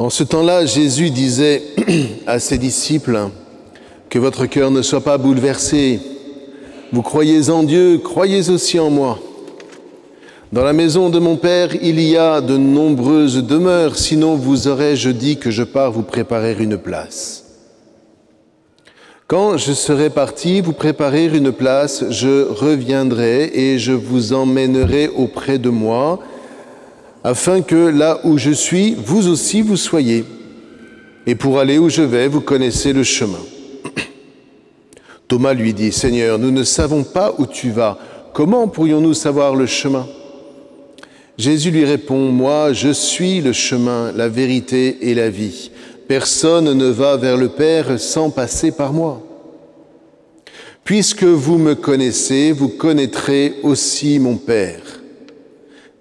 En ce temps-là, Jésus disait à ses disciples « Que votre cœur ne soit pas bouleversé. Vous croyez en Dieu, croyez aussi en moi. Dans la maison de mon Père, il y a de nombreuses demeures, sinon vous aurais-je dit que je pars vous préparer une place. Quand je serai parti vous préparer une place, je reviendrai et je vous emmènerai auprès de moi, afin que là où je suis, vous aussi vous soyez. Et pour aller où je vais, vous connaissez le chemin. » Thomas lui dit « Seigneur, nous ne savons pas où tu vas. Comment pourrions-nous savoir le chemin ?» Jésus lui répond « Moi, je suis le chemin, la vérité et la vie. Personne ne va vers le Père sans passer par moi. Puisque vous me connaissez, vous connaîtrez aussi mon Père.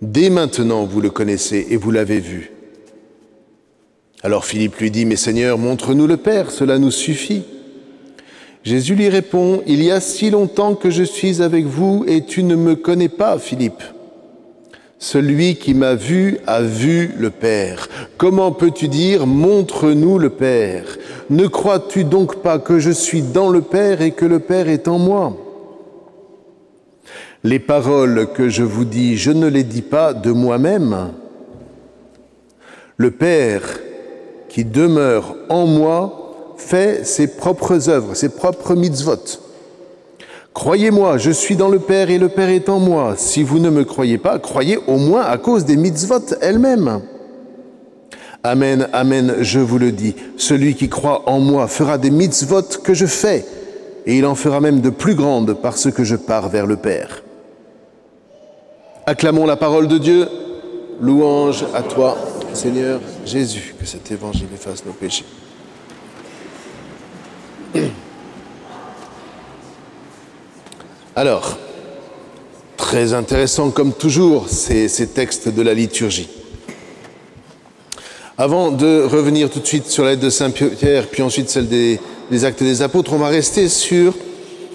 Dès maintenant, vous le connaissez et vous l'avez vu. » Alors Philippe lui dit « Mais Seigneur, montre-nous le Père, cela nous suffit. » Jésus lui répond « Il y a si longtemps que je suis avec vous et tu ne me connais pas, Philippe. Celui qui m'a vu a vu le Père. Comment peux-tu dire « Montre-nous le Père » ? Ne crois-tu donc pas que je suis dans le Père et que le Père est en moi ? Les paroles que je vous dis, je ne les dis pas de moi-même. Le Père qui demeure en moi fait ses propres œuvres, ses propres mitzvot. Croyez-moi, je suis dans le Père et le Père est en moi. Si vous ne me croyez pas, croyez au moins à cause des mitzvot elles-mêmes. Amen, amen, je vous le dis, celui qui croit en moi fera des mitzvot que je fais, et il en fera même de plus grandes parce que je pars vers le Père. Acclamons la parole de Dieu. Louange à toi, Seigneur Jésus, que cet évangile efface nos péchés. Alors, très intéressant comme toujours, ces textes de la liturgie. Avant de revenir tout de suite sur la lettre de Saint-Pierre, puis ensuite celle des Actes des Apôtres, on va rester sur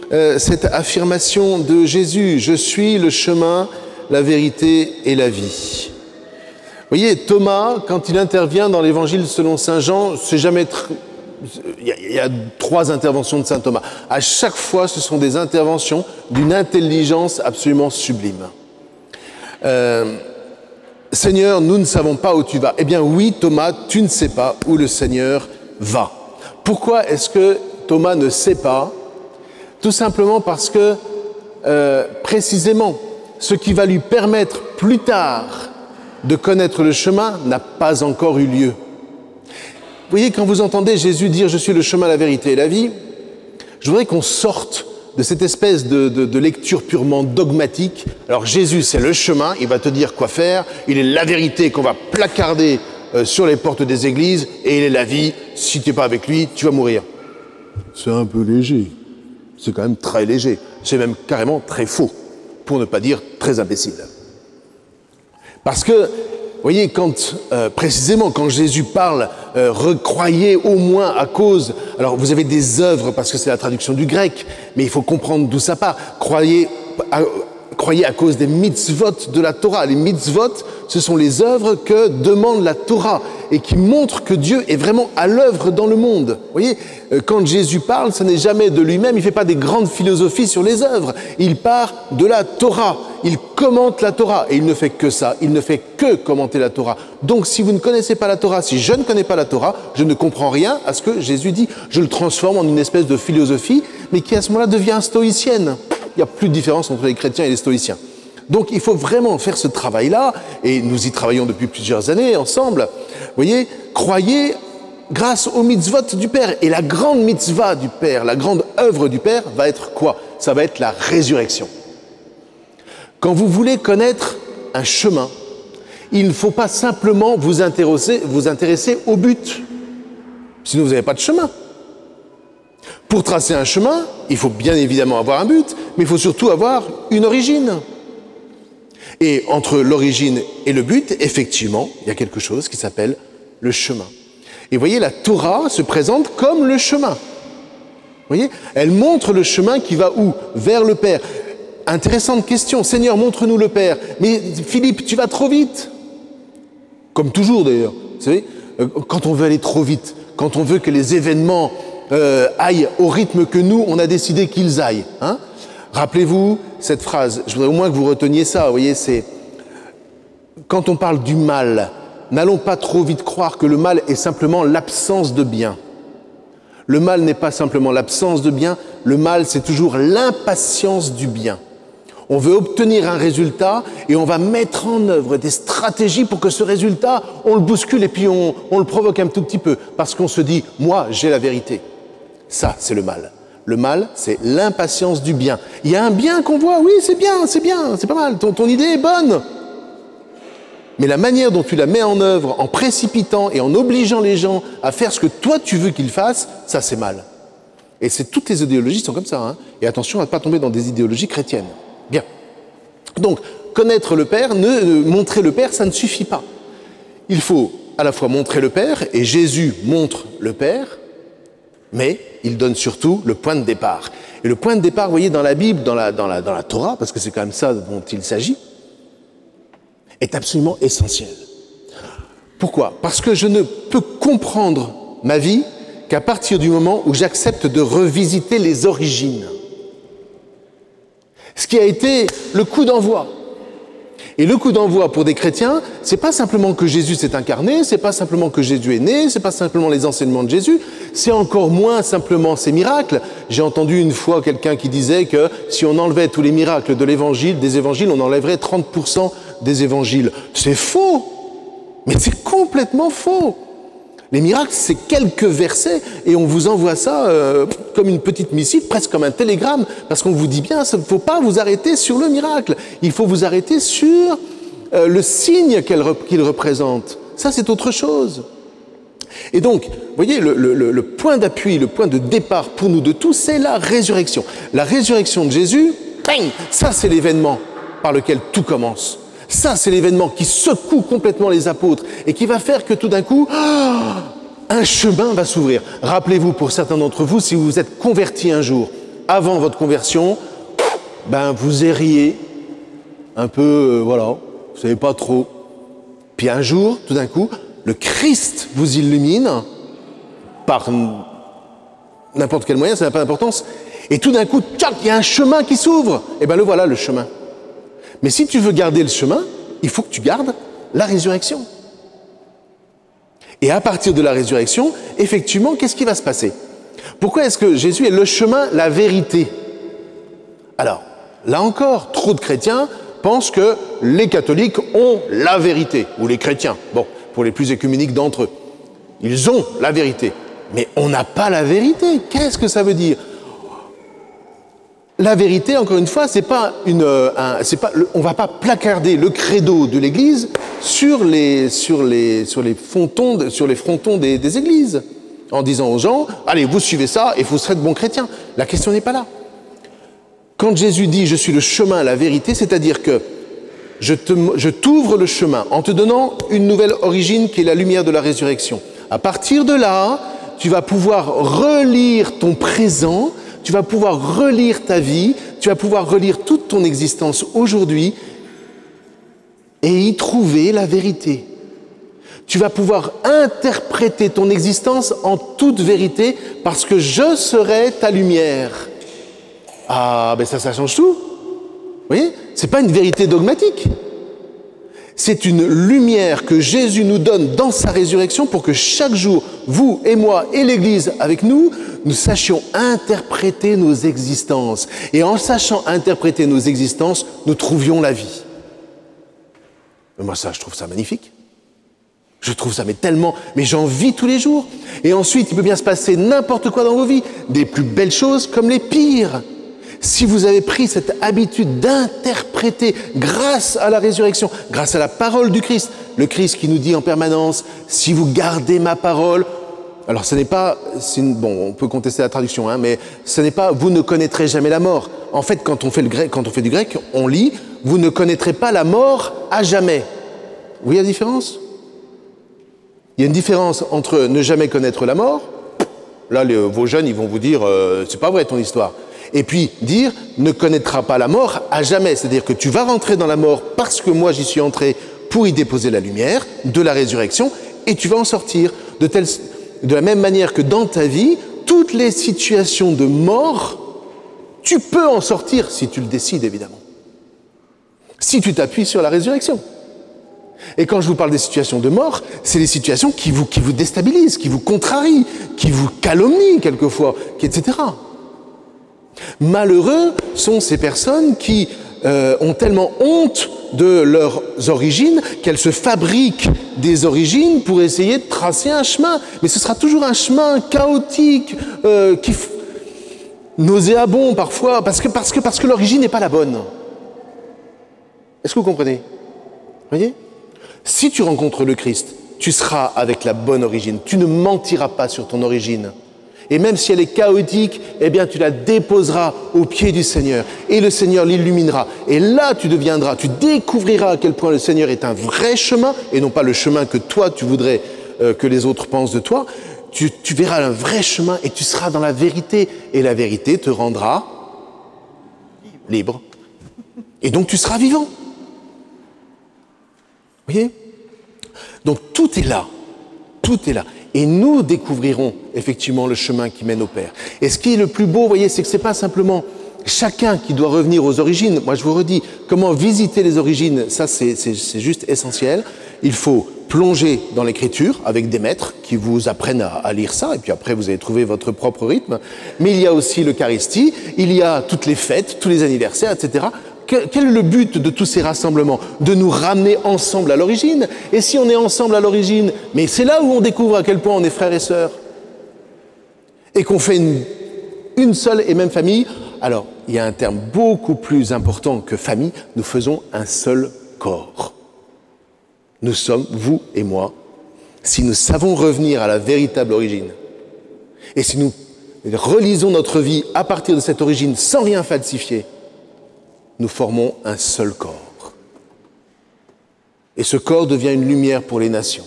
cette affirmation de Jésus. Je suis le chemin, la vérité et la vie. Vous voyez, Thomas, quand il intervient dans l'évangile selon saint Jean, c'est jamais... Il y a 3 interventions de saint Thomas. À chaque fois, ce sont des interventions d'une intelligence absolument sublime. Seigneur, nous ne savons pas où tu vas. Eh bien oui, Thomas, tu ne sais pas où le Seigneur va. Pourquoi est-ce que Thomas ne sait pas ? Tout simplement parce que, précisément, ce qui va lui permettre plus tard de connaître le chemin n'a pas encore eu lieu. Vous voyez, quand vous entendez Jésus dire « Je suis le chemin, la vérité et la vie », je voudrais qu'on sorte de cette espèce de lecture purement dogmatique. Alors Jésus, c'est le chemin, il va te dire quoi faire, il est la vérité qu'on va placarder sur les portes des églises, et il est la vie, si tu n'es pas avec lui, tu vas mourir. C'est un peu léger, c'est quand même très léger, c'est même carrément très faux, pour ne pas dire très imbécile. Parce que, vous voyez, précisément quand Jésus parle, recroyez au moins à cause, alors vous avez des œuvres parce que c'est la traduction du grec, mais il faut comprendre d'où ça part. Croyez à cause des mitzvot de la Torah. Les mitzvot, ce sont les œuvres que demande la Torah et qui montrent que Dieu est vraiment à l'œuvre dans le monde. Vous voyez, quand Jésus parle, ce n'est jamais de lui-même, il ne fait pas des grandes philosophies sur les œuvres. Il part de la Torah, il commente la Torah et il ne fait que ça, il ne fait que commenter la Torah. Donc si vous ne connaissez pas la Torah, si je ne connais pas la Torah, je ne comprends rien à ce que Jésus dit. Je le transforme en une espèce de philosophie, mais qui à ce moment-là devient stoïcienne. Il n'y a plus de différence entre les chrétiens et les stoïciens. Donc il faut vraiment faire ce travail-là, et nous y travaillons depuis plusieurs années ensemble. Vous voyez, croyez grâce aux mitzvot du Père. Et la grande mitzvah du Père, la grande œuvre du Père va être quoi ? Ça va être la résurrection. Quand vous voulez connaître un chemin, il ne faut pas simplement vous intéresser au but. Sinon vous n'avez pas de chemin. Pour tracer un chemin, il faut bien évidemment avoir un but, mais il faut surtout avoir une origine. Et entre l'origine et le but, effectivement, il y a quelque chose qui s'appelle le chemin. Et vous voyez, la Torah se présente comme le chemin. Vous voyez, elle montre le chemin qui va où ? Vers le Père. Intéressante question. Seigneur, montre-nous le Père. Mais Philippe, tu vas trop vite. Comme toujours d'ailleurs. Vous savez, quand on veut aller trop vite, quand on veut que les événements aillent au rythme que nous, on a décidé qu'ils aillent. Hein? Rappelez-vous cette phrase, je voudrais au moins que vous reteniez ça, vous voyez, c'est quand on parle du mal, n'allons pas trop vite croire que le mal est simplement l'absence de bien. Le mal n'est pas simplement l'absence de bien, le mal c'est toujours l'impatience du bien. On veut obtenir un résultat et on va mettre en œuvre des stratégies pour que ce résultat, on le bouscule et puis on le provoque un tout petit peu parce qu'on se dit « moi, j'ai la vérité ». Ça, c'est le mal. Le mal, c'est l'impatience du bien. Il y a un bien qu'on voit, oui, c'est bien, c'est pas mal, ton idée est bonne. Mais la manière dont tu la mets en œuvre, en précipitant et en obligeant les gens à faire ce que toi tu veux qu'ils fassent, ça c'est mal. Et toutes les idéologies sont comme ça. Hein. Et attention à ne pas tomber dans des idéologies chrétiennes. Bien. Donc, connaître le Père, montrer le Père, ça ne suffit pas. Il faut à la fois montrer le Père, et Jésus montre le Père, mais il donne surtout le point de départ. Et le point de départ, vous voyez, dans la Bible, dans la Torah, parce que c'est quand même ça dont il s'agit, est absolument essentiel. Pourquoi? Parce que je ne peux comprendre ma vie qu'à partir du moment où j'accepte de revisiter les origines. Ce qui a été le coup d'envoi. Et le coup d'envoi pour des chrétiens, c'est pas simplement que Jésus s'est incarné, c'est pas simplement que Jésus est né, c'est pas simplement les enseignements de Jésus, c'est encore moins simplement ses miracles. J'ai entendu une fois quelqu'un qui disait que si on enlevait tous les miracles de l'évangile, des évangiles, on enlèverait 30% des évangiles. C'est faux! Mais c'est complètement faux! Les miracles, c'est quelques versets et on vous envoie ça comme une petite missive, presque comme un télégramme, parce qu'on vous dit bien, il ne faut pas vous arrêter sur le miracle, il faut vous arrêter sur le signe qu'il représente. Ça, c'est autre chose. Et donc, vous voyez, le point d'appui, le point de départ pour nous de tous, c'est la résurrection. La résurrection de Jésus, ça, c'est l'événement par lequel tout commence. Ça, c'est l'événement qui secoue complètement les apôtres et qui va faire que tout d'un coup, un chemin va s'ouvrir. Rappelez-vous, pour certains d'entre vous, si vous vous êtes convertis un jour, avant votre conversion, vous erriez un peu, voilà, vous ne savez pas trop. Puis un jour, tout d'un coup, le Christ vous illumine par n'importe quel moyen, ça n'a pas d'importance. Et tout d'un coup, tchac, il y a un chemin qui s'ouvre. Et le voilà, le chemin. Mais si tu veux garder le chemin, il faut que tu gardes la résurrection. Et à partir de la résurrection, effectivement, qu'est-ce qui va se passer? Pourquoi est-ce que Jésus est le chemin, la vérité? Alors, là encore, trop de chrétiens pensent que les catholiques ont la vérité, ou les chrétiens, bon, pour les plus écuméniques d'entre eux. Ils ont la vérité, mais on n'a pas la vérité. Qu'est-ce que ça veut dire? La vérité, encore une fois, on va pas placarder le credo de l'Église sur les frontons des églises, en disant aux gens, allez, vous suivez ça et vous serez de bons chrétiens. La question n'est pas là. Quand Jésus dit, je suis le chemin, la vérité, c'est-à-dire que je t'ouvre le chemin en te donnant une nouvelle origine qui est la lumière de la résurrection. À partir de là, tu vas pouvoir relire ton présent, tu vas pouvoir relire ta vie, tu vas pouvoir relire toute ton existence aujourd'hui et y trouver la vérité. Tu vas pouvoir interpréter ton existence en toute vérité parce que je serai ta lumière. Ah, ça change tout. Vous voyez? C'est pas une vérité dogmatique. C'est une lumière que Jésus nous donne dans sa résurrection pour que chaque jour, vous et moi et l'Église avec nous, nous sachions interpréter nos existences. Et en sachant interpréter nos existences, nous trouvions la vie. Mais moi, ça, je trouve ça magnifique. Je trouve ça, mais j'en vis tous les jours. Et ensuite, il peut bien se passer n'importe quoi dans vos vies, des plus belles choses comme les pires. Si vous avez pris cette habitude d'interpréter grâce à la résurrection, grâce à la parole du Christ, le Christ qui nous dit en permanence, si vous gardez ma parole, alors ce n'est pas, on peut contester la traduction, mais ce n'est pas, vous ne connaîtrez jamais la mort. En fait, quand on fait du grec, on lit, vous ne connaîtrez pas la mort à jamais. Vous voyez la différence? Il y a une différence entre ne jamais connaître la mort, là vos jeunes ils vont vous dire, c'est pas vrai ton histoire. Et puis dire, ne connaîtra pas la mort à jamais. C'est-à-dire que tu vas rentrer dans la mort parce que moi j'y suis entré pour y déposer la lumière de la résurrection et tu vas en sortir. De la même manière que dans ta vie, toutes les situations de mort, tu peux en sortir si tu le décides, évidemment. Si tu t'appuies sur la résurrection. Et quand je vous parle des situations de mort, c'est les situations qui vous déstabilisent, qui vous contrarient, qui vous calomnient quelquefois, etc. Malheureux sont ces personnes qui ont tellement honte de leurs origines qu'elles se fabriquent des origines pour essayer de tracer un chemin. Mais ce sera toujours un chemin chaotique, nauséabond parfois, parce que l'origine n'est pas la bonne. Est-ce que vous comprenez? Vous voyez? Si tu rencontres le Christ, tu seras avec la bonne origine. Tu ne mentiras pas sur ton origine. Et même si elle est chaotique, eh bien tu la déposeras aux pieds du Seigneur. Et le Seigneur l'illuminera. Et là tu découvriras à quel point le Seigneur est un vrai chemin, et non pas le chemin que toi tu voudrais que les autres pensent de toi. Tu verras un vrai chemin et tu seras dans la vérité. Et la vérité te rendra libre. Et donc tu seras vivant. Vous voyez? Donc tout est là. Tout est là. Et nous découvrirons effectivement le chemin qui mène au Père. Et ce qui est le plus beau, vous voyez, c'est que ce n'est pas simplement chacun qui doit revenir aux origines. Moi, je vous redis, comment visiter les origines, ça c'est juste essentiel. Il faut plonger dans l'Écriture avec des maîtres qui vous apprennent à lire ça, et puis après vous allez trouver votre propre rythme. Mais il y a aussi l'Eucharistie, il y a toutes les fêtes, tous les anniversaires, etc. Quel est le but de tous ces rassemblements? De nous ramener ensemble à l'origine. Et si on est ensemble à l'origine, mais c'est là où on découvre à quel point on est frères et sœurs. Et qu'on fait une seule et même famille. Alors, il y a un terme beaucoup plus important que famille. Nous faisons un seul corps. Nous sommes, vous et moi, si nous savons revenir à la véritable origine, et si nous relisons notre vie à partir de cette origine sans rien falsifier, nous formons un seul corps. Et ce corps devient une lumière pour les nations.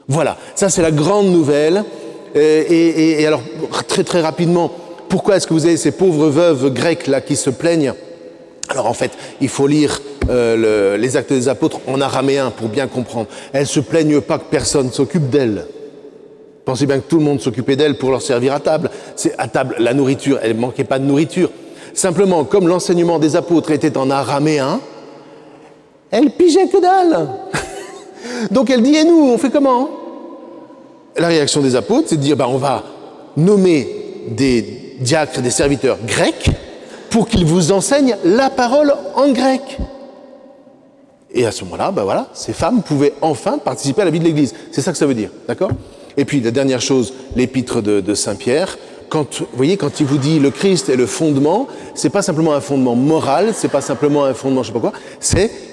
Voilà, ça c'est la grande nouvelle. Et alors, très très rapidement, pourquoi est-ce que vous avez ces pauvres veuves grecques là qui se plaignent? Alors en fait, il faut lire les Actes des Apôtres en araméen pour bien comprendre. Elles ne se plaignent pas que personne s'occupe d'elles. Pensez bien que tout le monde s'occupait d'elles pour leur servir à table. C'est à table, la nourriture, elle ne manquait pas de nourriture. Simplement, comme l'enseignement des apôtres était en araméen, elle pigeait que dalle. Donc elle dit, et nous, on fait comment? La réaction des apôtres, c'est de dire, on va nommer des diacres, des serviteurs grecs, pour qu'ils vous enseignent la parole en grec. Et à ce moment-là, voilà, ces femmes pouvaient enfin participer à la vie de l'Église. C'est ça que ça veut dire, d'accord? Et puis la dernière chose, l'épître de Saint-Pierre. Vous voyez, quand il vous dit le Christ est le fondement, c'est pas simplement un fondement moral, c'est pas simplement un fondement je sais pas quoi,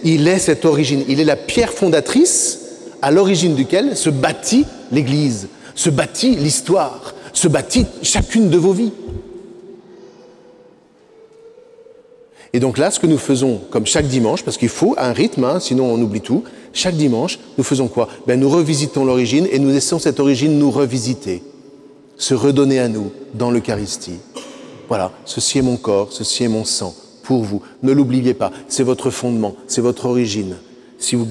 il est cette origine, il est la pierre fondatrice à l'origine duquel se bâtit l'Église, se bâtit l'histoire, se bâtit chacune de vos vies. Et donc là, ce que nous faisons, comme chaque dimanche, parce qu'il faut un rythme, sinon on oublie tout, chaque dimanche, nous faisons quoi? Nous revisitons l'origine et nous laissons cette origine nous revisiter. Se redonner à nous dans l'Eucharistie. Voilà, ceci est mon corps, ceci est mon sang, pour vous. Ne l'oubliez pas, c'est votre fondement, c'est votre origine. Si vous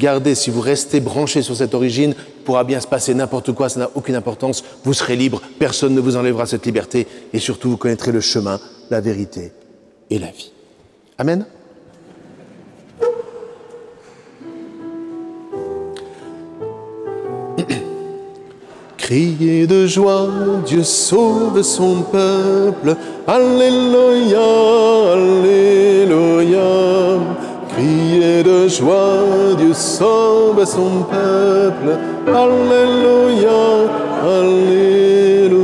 restez branché sur cette origine, il pourra bien se passer n'importe quoi, ça n'a aucune importance, vous serez libre, personne ne vous enlèvera cette liberté, et surtout vous connaîtrez le chemin, la vérité et la vie. Amen. Criez de joie, Dieu sauve son peuple. Alléluia, Alléluia. Criez de joie, Dieu sauve son peuple. Alléluia, Alléluia.